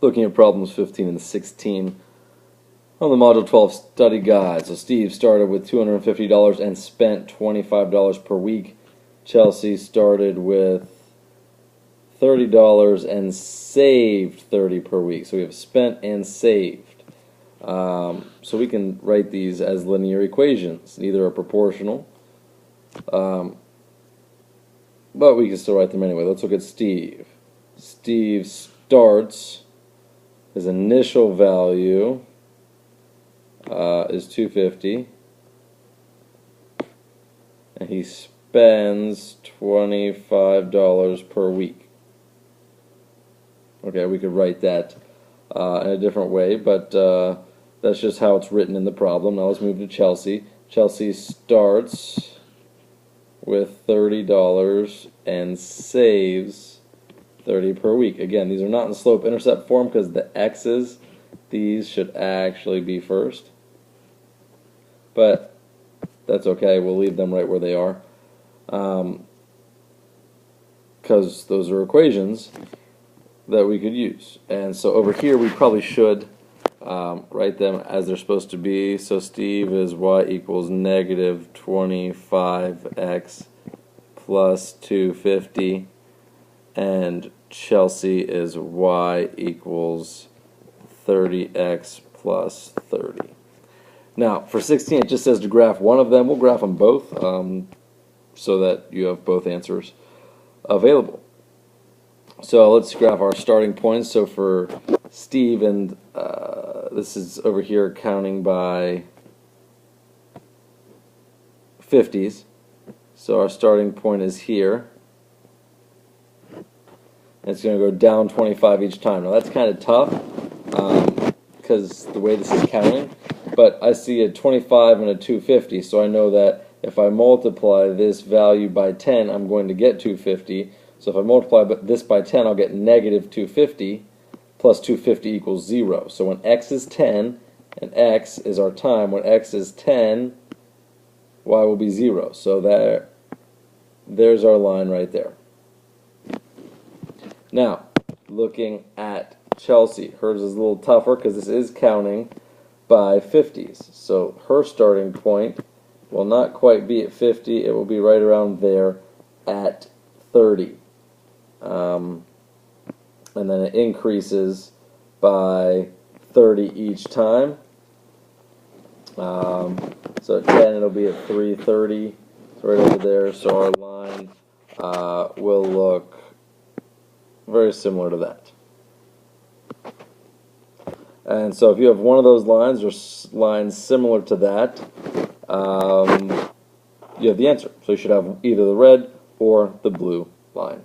looking at problems 15 and 16 on the Module 12 study guide. So Steve started with $250 and spent $25 per week. Chelsea started with $30 and saved $30 per week. So we have spent and saved. So we can write these as linear equations. Neither are proportional. But we can still write them anyway. Let's look at Steve. Steve starts, his initial value is $250, and he spends $25 per week. Okay, we could write that in a different way, but that's just how it's written in the problem. Now let's move to Chelsea. Chelsea starts with $30 and saves $30 per week. Again, these are not in slope-intercept form because the x's, these should actually be first. But that's okay. We'll leave them right where they are because those are equations that we could use. And so over here we probably should write them as they're supposed to be. So Steve is y equals negative 25x plus 250, and Chelsea is y equals 30x plus 30. Now for 16 it just says to graph one of them. We'll graph them both so that you have both answers available. So let's graph our starting points. So for Steve, and this is over here counting by 50s. So our starting point is here. And it's going to go down 25 each time. Now that's kind of tough because the way this is counting. But I see a 25 and a 250, so I know that if I multiply this value by 10, I'm going to get 250. So if I multiply this by 10, I'll get negative 250 plus 250 equals 0. So when x is 10 and x is our time, when x is 10, y will be 0. So there's our line right there. Now, looking at Chelsea, hers is a little tougher because this is counting by 50s. So her starting point will not quite be at 50. It will be right around there at 30. And then it increases by 30 each time. So at 10 it'll be at 330. It's right over there. So our line will look very similar to that. And so if you have one of those lines or lines similar to that, you have the answer. So you should have either the red or the blue line.